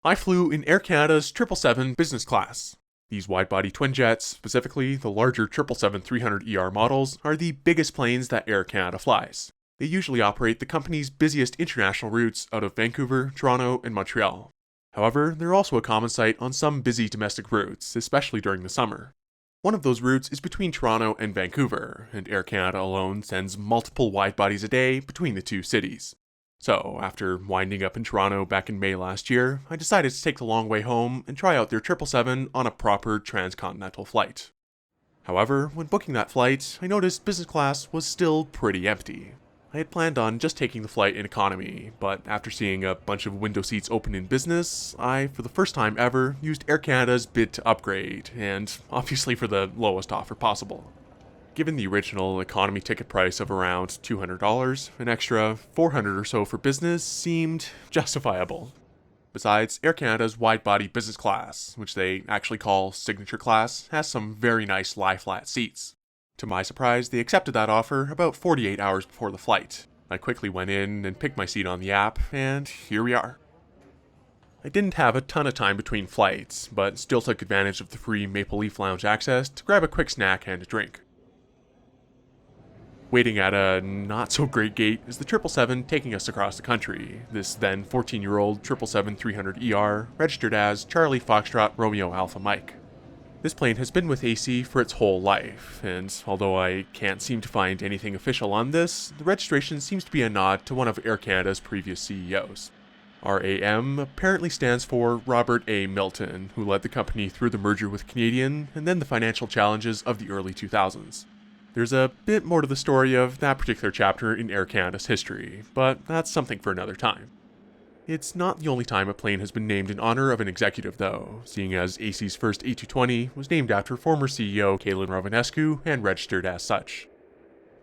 I flew in Air Canada's 777 business class. These wide-body twin jets, specifically the larger 777-300ER models, are the biggest planes that Air Canada flies. They usually operate the company's busiest international routes out of Vancouver, Toronto, and Montreal. However, they're also a common sight on some busy domestic routes, especially during the summer. One of those routes is between Toronto and Vancouver, and Air Canada alone sends multiple wide-bodies a day between the two cities. So, after winding up in Toronto back in May last year, I decided to take the long way home and try out their 777 on a proper transcontinental flight. However, when booking that flight, I noticed business class was still pretty empty. I had planned on just taking the flight in economy, but after seeing a bunch of window seats open in business, I, for the first time ever, used Air Canada's bid to upgrade, and obviously for the lowest offer possible. Given the original economy ticket price of around $200, an extra $400 or so for business seemed justifiable. Besides, Air Canada's wide-body business class, which they actually call Signature Class, has some very nice lie-flat seats. To my surprise, they accepted that offer about 48 hours before the flight. I quickly went in and picked my seat on the app, and here we are. I didn't have a ton of time between flights, but still took advantage of the free Maple Leaf Lounge access to grab a quick snack and a drink. Waiting at a not-so-great gate is the 777 taking us across the country, this then 14-year-old 777-300ER, registered as Charlie Foxtrot Romeo Alpha Mike. This plane has been with AC for its whole life, and although I can't seem to find anything official on this, the registration seems to be a nod to one of Air Canada's previous CEOs. RAM apparently stands for Robert A. Milton, who led the company through the merger with Canadian and then the financial challenges of the early 2000s. There's a bit more to the story of that particular chapter in Air Canada's history, but that's something for another time. It's not the only time a plane has been named in honor of an executive though, seeing as AC's first A220 was named after former CEO Calin Romanescu and registered as such.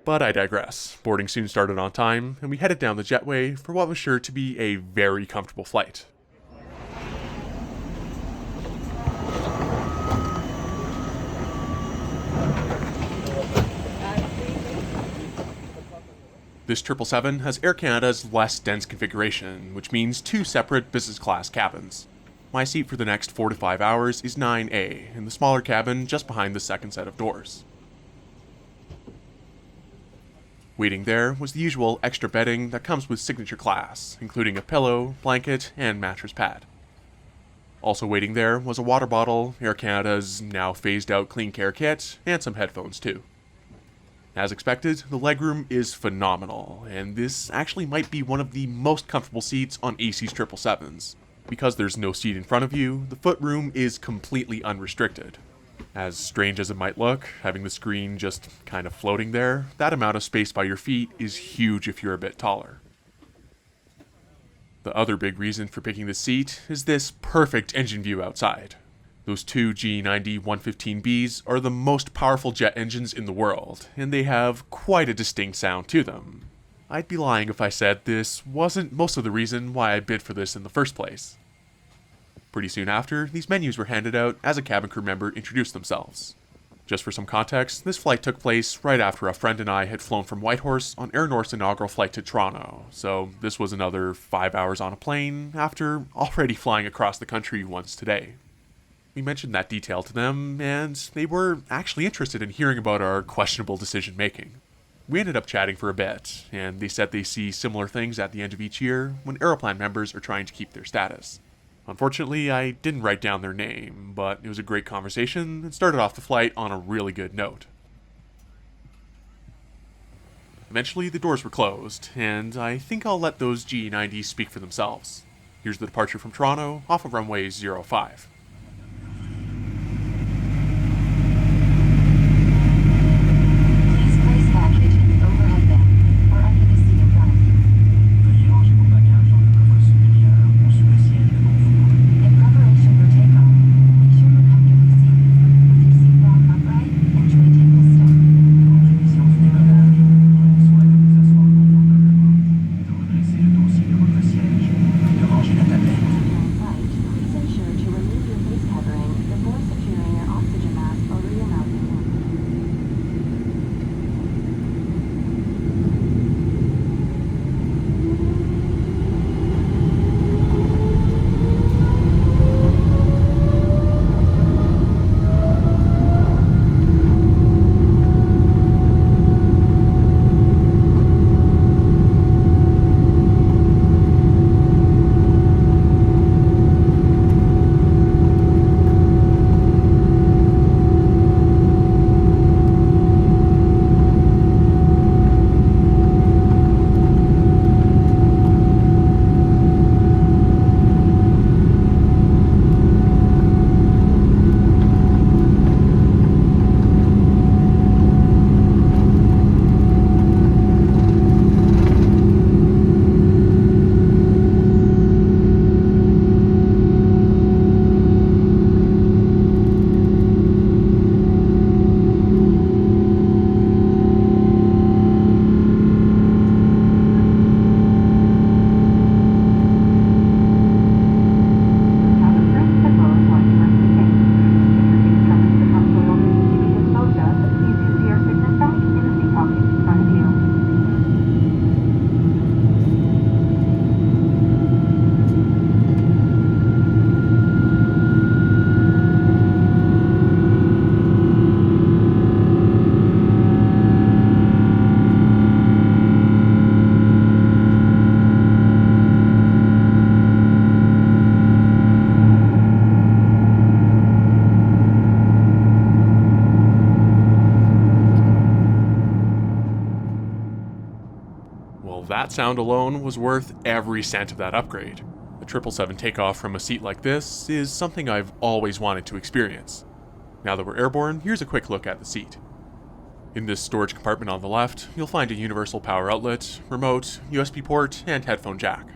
But I digress. Boarding soon started on time, and we headed down the jetway for what was sure to be a very comfortable flight. This 777 has Air Canada's less dense configuration, which means two separate business class cabins. My seat for the next 4 to 5 hours is 9A, in the smaller cabin just behind the second set of doors. Waiting there was the usual extra bedding that comes with Signature Class, including a pillow, blanket, and mattress pad. Also waiting there was a water bottle, Air Canada's now phased out clean care kit, and some headphones too. As expected, the legroom is phenomenal, and this actually might be one of the most comfortable seats on AC's 777s. Because there's no seat in front of you, the footroom is completely unrestricted. As strange as it might look, having the screen just kind of floating there, that amount of space by your feet is huge if you're a bit taller. The other big reason for picking this seat is this perfect engine view outside. Those two G90-115Bs are the most powerful jet engines in the world, and they have quite a distinct sound to them. I'd be lying if I said this wasn't most of the reason why I bid for this in the first place. Pretty soon after, these menus were handed out as a cabin crew member introduced themselves. Just for some context, this flight took place right after a friend and I had flown from Whitehorse on Air North's inaugural flight to Toronto, so this was another 5 hours on a plane after already flying across the country once today. We mentioned that detail to them, and they were actually interested in hearing about our questionable decision making. We ended up chatting for a bit, and they said they see similar things at the end of each year when Aeroplan members are trying to keep their status. Unfortunately, I didn't write down their name, but it was a great conversation and started off the flight on a really good note. Eventually, the doors were closed, and I think I'll let those G90s speak for themselves. Here's the departure from Toronto off of runway 05. That sound alone was worth every cent of that upgrade. A 777 takeoff from a seat like this is something I've always wanted to experience. Now that we're airborne, here's a quick look at the seat. In this storage compartment on the left, you'll find a universal power outlet, remote, USB port, and headphone jack.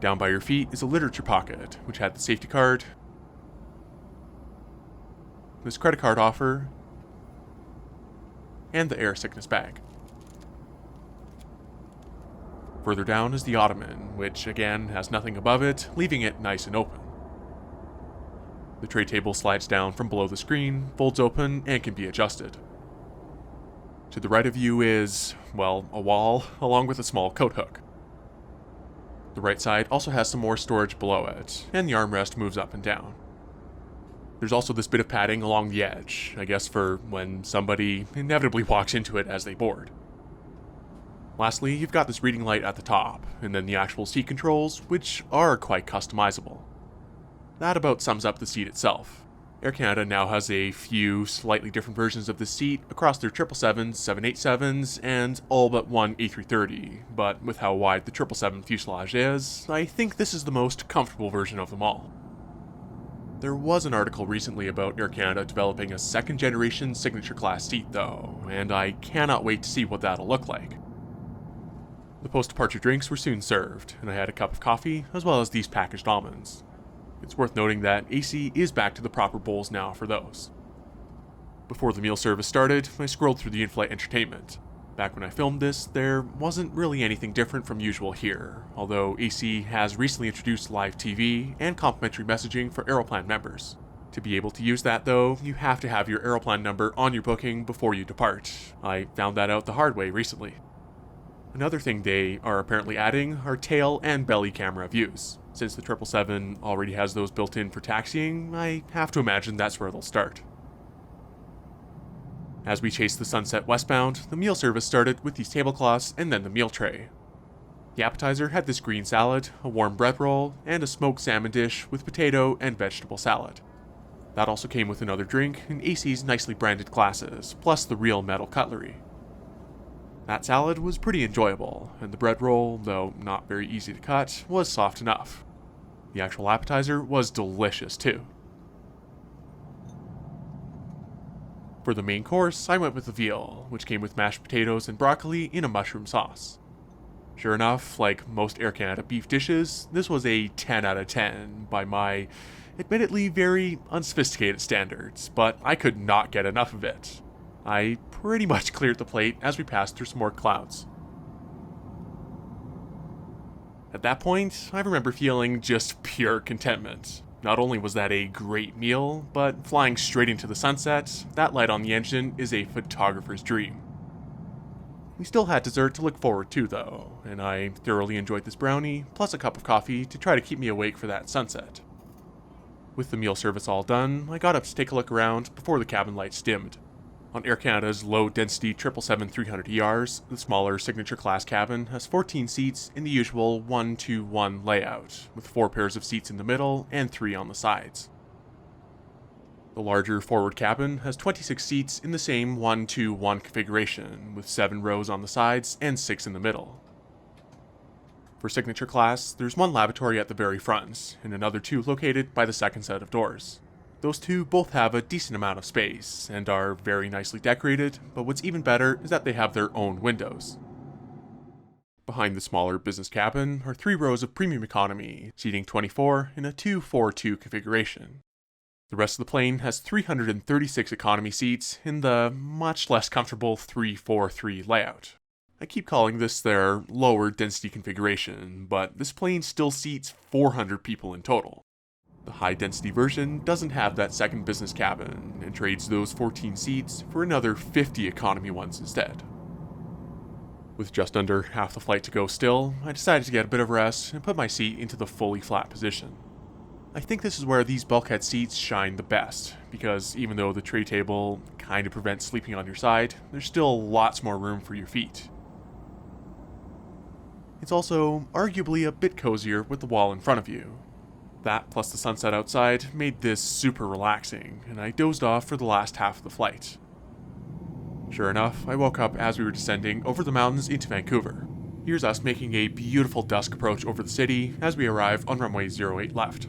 Down by your feet is a literature pocket, which had the safety card, this credit card offer, and the air sickness bag. Further down is the ottoman, which again has nothing above it, leaving it nice and open. The tray table slides down from below the screen, folds open, and can be adjusted. To the right of you is, well, a wall, along with a small coat hook. The right side also has some more storage below it, and the armrest moves up and down. There's also this bit of padding along the edge, I guess for when somebody inevitably walks into it as they board. Lastly, you've got this reading light at the top, and then the actual seat controls, which are quite customizable. That about sums up the seat itself. Air Canada now has a few slightly different versions of the seat across their 777s, 787s, and all but one A330, but with how wide the 777 fuselage is, I think this is the most comfortable version of them all. There was an article recently about Air Canada developing a second-generation signature class seat though, and I cannot wait to see what that'll look like. The post-departure drinks were soon served, and I had a cup of coffee, as well as these packaged almonds. It's worth noting that AC is back to the proper bowls now for those. Before the meal service started, I scrolled through the in-flight entertainment. Back when I filmed this, there wasn't really anything different from usual here, although AC has recently introduced live TV and complimentary messaging for Aeroplan members. To be able to use that though, you have to have your Aeroplan number on your booking before you depart. I found that out the hard way recently. Another thing they are apparently adding are tail and belly camera views. Since the 777 already has those built in for taxiing, I have to imagine that's where they'll start. As we chased the sunset westbound, the meal service started with these tablecloths and then the meal tray. The appetizer had this green salad, a warm bread roll, and a smoked salmon dish with potato and vegetable salad. That also came with another drink in AC's nicely branded glasses, plus the real metal cutlery. That salad was pretty enjoyable, and the bread roll, though not very easy to cut, was soft enough. The actual appetizer was delicious too. For the main course, I went with the veal, which came with mashed potatoes and broccoli in a mushroom sauce. Sure enough, like most Air Canada beef dishes, this was a 10 out of 10 by my admittedly very unsophisticated standards, but I could not get enough of it. I pretty much cleared the plate as we passed through some more clouds. At that point, I remember feeling just pure contentment. Not only was that a great meal, but flying straight into the sunset, that light on the engine is a photographer's dream. We still had dessert to look forward to though, and I thoroughly enjoyed this brownie, plus a cup of coffee to try to keep me awake for that sunset. With the meal service all done, I got up to take a look around before the cabin lights dimmed. On Air Canada's low-density 777-300ERs, the smaller signature class cabin has 14 seats in the usual 1-2-1 layout, with 4 pairs of seats in the middle and 3 on the sides. The larger forward cabin has 26 seats in the same 1-2-1 configuration, with 7 rows on the sides and 6 in the middle. For signature class, there's 1 lavatory at the very front, and another 2 located by the second set of doors. Those 2 both have a decent amount of space, and are very nicely decorated, but what's even better is that they have their own windows. Behind the smaller business cabin are 3 rows of premium economy, seating 24 in a 2-4-2 configuration. The rest of the plane has 336 economy seats in the much less comfortable 3-4-3 layout. I keep calling this their lower density configuration, but this plane still seats 400 people in total. The high-density version doesn't have that second business cabin, and trades those 14 seats for another 50 economy ones instead. With just under half the flight to go still, I decided to get a bit of rest and put my seat into the fully flat position. I think this is where these bulkhead seats shine the best, because even though the tray table kind of prevents sleeping on your side, there's still lots more room for your feet. It's also arguably a bit cozier with the wall in front of you. That plus the sunset outside made this super relaxing, and I dozed off for the last half of the flight. Sure enough, I woke up as we were descending over the mountains into Vancouver. Here's us making a beautiful dusk approach over the city as we arrive on runway 08 left.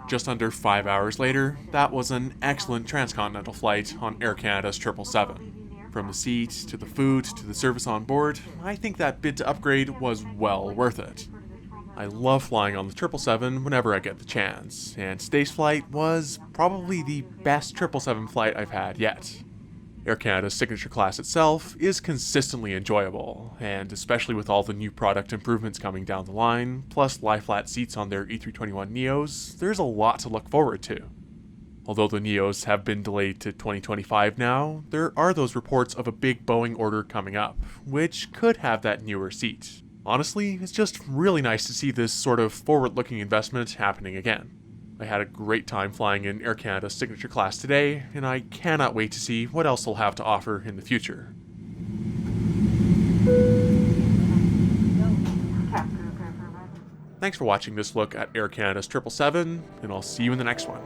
Just under 5 hours later, that was an excellent transcontinental flight on Air Canada's 777. From the seat, to the food, to the service on board, I think that bid to upgrade was well worth it. I love flying on the 777 whenever I get the chance, and today's flight was probably the best 777 flight I've had yet. Air Canada's signature class itself is consistently enjoyable, and especially with all the new product improvements coming down the line, plus lie-flat seats on their A321neos, there's a lot to look forward to. Although the neos have been delayed to 2025 now, there are those reports of a big Boeing order coming up, which could have that newer seat. Honestly, it's just really nice to see this sort of forward-looking investment happening again. I had a great time flying in Air Canada's signature class today, and I cannot wait to see what else they'll have to offer in the future. Thanks for watching this look at Air Canada's 777, and I'll see you in the next one.